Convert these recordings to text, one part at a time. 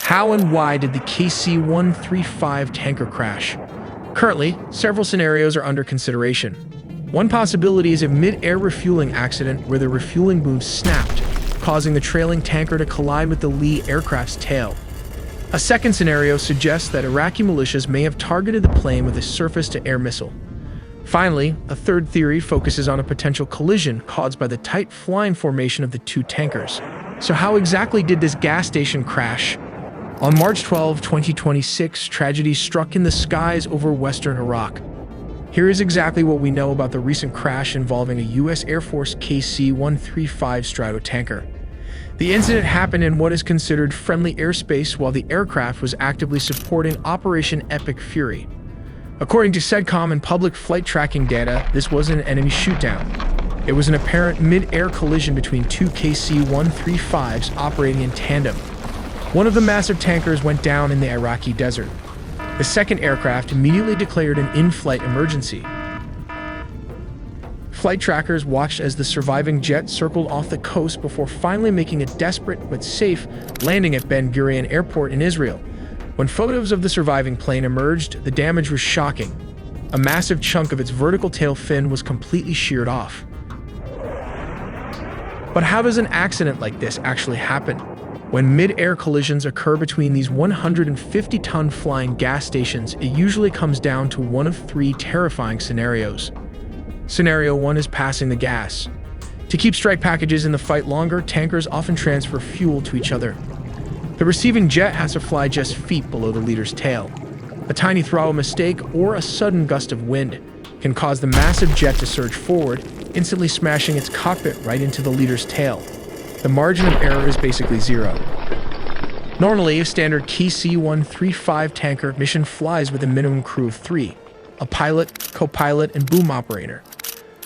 How and why did the KC-135 tanker crash? Currently, several scenarios are under consideration. One possibility is a mid-air refueling accident where the refueling boom snapped, causing the trailing tanker to collide with the Lee aircraft's tail. A second scenario suggests that Iraqi militias may have targeted the plane with a surface-to-air missile. Finally, a third theory focuses on a potential collision caused by the tight flying formation of the two tankers. So how exactly did this gas station crash? On March 12, 2026, tragedy struck in the skies over western Iraq. Here is exactly what we know about the recent crash involving a U.S. Air Force KC-135 Stratotanker. The incident happened in what is considered friendly airspace while the aircraft was actively supporting Operation Epic Fury. According to CENTCOM and public flight tracking data, this wasn't an enemy shootdown. It was an apparent mid-air collision between two KC-135s operating in tandem. One of the massive tankers went down in the Iraqi desert. The second aircraft immediately declared an in-flight emergency. Flight trackers watched as the surviving jet circled off the coast before finally making a desperate but safe landing at Ben Gurion Airport in Israel. When photos of the surviving plane emerged, the damage was shocking. A massive chunk of its vertical tail fin was completely sheared off. But how does an accident like this actually happen? When mid-air collisions occur between these 150-ton flying gas stations, it usually comes down to one of three terrifying scenarios. Scenario 1 is passing the gas. To keep strike packages in the fight longer, tankers often transfer fuel to each other. The receiving jet has to fly just feet below the leader's tail. A tiny throttle mistake or a sudden gust of wind can cause the massive jet to surge forward, instantly smashing its cockpit right into the leader's tail. The margin of error is basically zero. Normally, a standard KC-135 tanker mission flies with a minimum crew of 3, a pilot, co-pilot, and boom operator.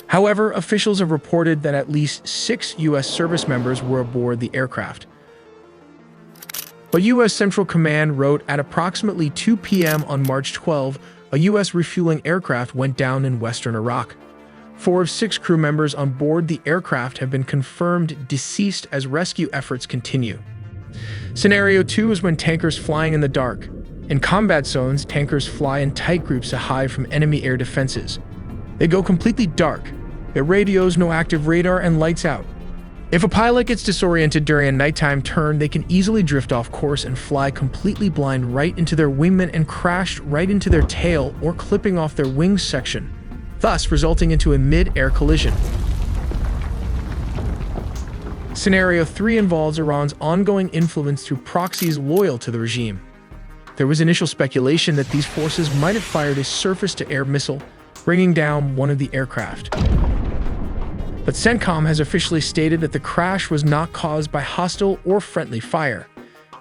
However, officials have reported that at least 6 U.S. service members were aboard the aircraft. But U.S. Central Command wrote at approximately 2 p.m. on March 12, a U.S. refueling aircraft went down in western Iraq. 4 of 6 crew members on board the aircraft have been confirmed deceased as rescue efforts continue. Scenario 2 is when tankers flying in the dark. In combat zones, tankers fly in tight groups to hide from enemy air defenses. They go completely dark. Their radios, no active radar, and lights out. If a pilot gets disoriented during a nighttime turn, they can easily drift off course and fly completely blind right into their wingman and crash right into their tail or clipping off their wings section, thus resulting into a mid-air collision. Scenario 3 involves Iran's ongoing influence through proxies loyal to the regime. There was initial speculation that these forces might have fired a surface-to-air missile, bringing down one of the aircraft. But CENTCOM has officially stated that the crash was not caused by hostile or friendly fire.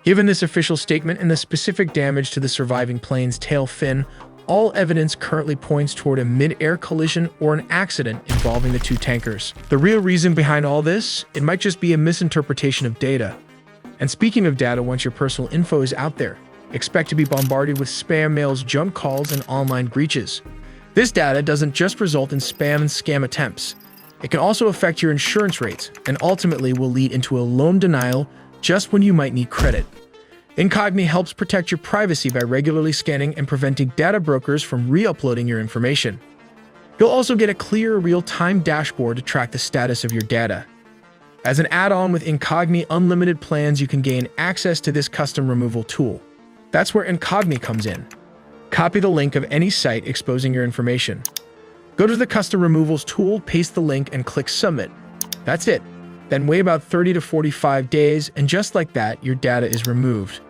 Given this official statement and the specific damage to the surviving plane's tail fin, all evidence currently points toward a mid-air collision or an accident involving the two tankers. The real reason behind all this, it might just be a misinterpretation of data. And speaking of data, once your personal info is out there, expect to be bombarded with spam mails, junk calls, and online breaches. This data doesn't just result in spam and scam attempts. It can also affect your insurance rates and ultimately will lead into a loan denial just when you might need credit. Incogni helps protect your privacy by regularly scanning and preventing data brokers from re-uploading your information. You'll also get a clear, real-time dashboard to track the status of your data. As an add-on with Incogni Unlimited plans, you can gain access to this custom removal tool. That's where Incogni comes in. Copy the link of any site exposing your information. Go to the custom removals tool, paste the link, and click submit. That's it. Then wait about 30 to 45 days, and just like that, your data is removed.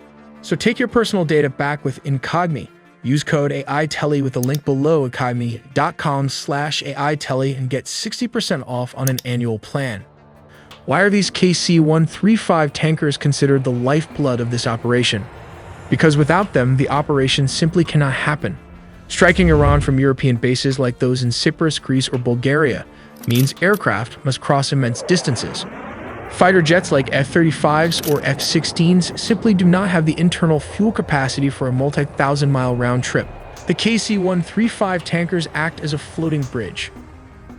So take your personal data back with Incogni. Use code AITELLY with the link below, incogni.com/AITELLY, and get 60% off on an annual plan. Why are these KC-135 tankers considered the lifeblood of this operation? Because without them, the operation simply cannot happen. Striking Iran from European bases like those in Cyprus, Greece, or Bulgaria means aircraft must cross immense distances. Fighter jets like F-35s or F-16s simply do not have the internal fuel capacity for a multi-thousand-mile round trip. The KC-135 tankers act as a floating bridge.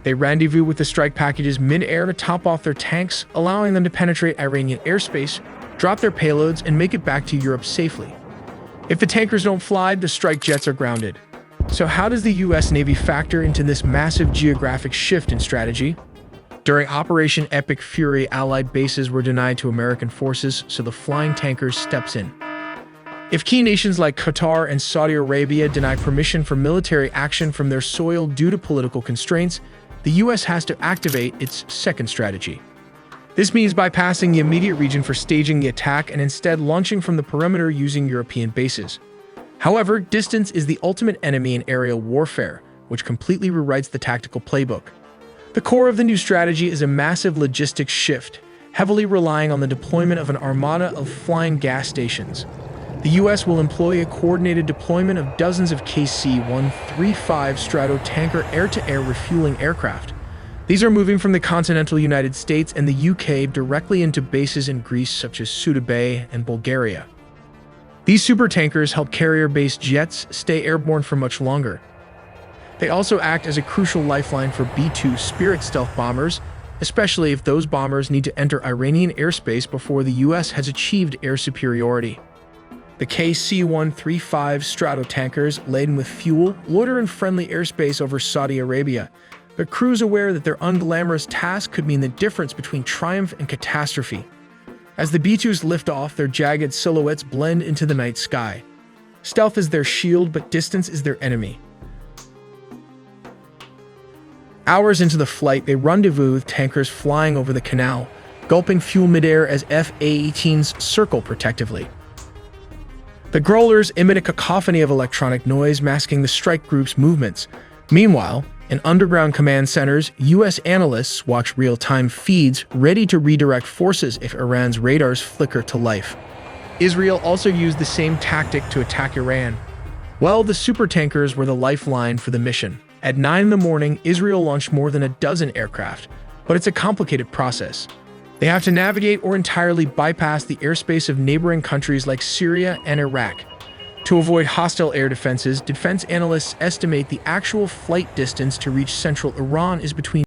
They rendezvous with the strike packages mid-air to top off their tanks, allowing them to penetrate Iranian airspace, drop their payloads, and make it back to Europe safely. If the tankers don't fly, the strike jets are grounded. So how does the US Navy factor into this massive geographic shift in strategy? During Operation Epic Fury, Allied bases were denied to American forces, so the flying tankers steps in. If key nations like Qatar and Saudi Arabia deny permission for military action from their soil due to political constraints, the US has to activate its second strategy. This means bypassing the immediate region for staging the attack and instead launching from the perimeter using European bases. However, distance is the ultimate enemy in aerial warfare, which completely rewrites the tactical playbook. The core of the new strategy is a massive logistics shift, heavily relying on the deployment of an armada of flying gas stations. The US will employ a coordinated deployment of dozens of KC-135 Stratotanker air-to-air refueling aircraft. These are moving from the continental United States and the UK directly into bases in Greece such as Suda Bay and Bulgaria. These supertankers help carrier-based jets stay airborne for much longer. They also act as a crucial lifeline for B-2 Spirit stealth bombers, especially if those bombers need to enter Iranian airspace before the US has achieved air superiority. The KC-135 Stratotankers, laden with fuel, loiter in friendly airspace over Saudi Arabia, but crews aware that their unglamorous task could mean the difference between triumph and catastrophe. As the B-2s lift off, their jagged silhouettes blend into the night sky. Stealth is their shield, but distance is their enemy. Hours into the flight, they rendezvous with tankers flying over the canal, gulping fuel midair as F-A-18s circle protectively. The growlers emit a cacophony of electronic noise masking the strike group's movements. Meanwhile, in underground command centers, US analysts watch real-time feeds ready to redirect forces if Iran's radars flicker to life. Israel also used the same tactic to attack Iran. Well, the supertankers were the lifeline for the mission. At 9 in the morning, Israel launched more than a dozen aircraft, but it's a complicated process. They have to navigate or entirely bypass the airspace of neighboring countries like Syria and Iraq. To avoid hostile air defenses, defense analysts estimate the actual flight distance to reach central Iran is between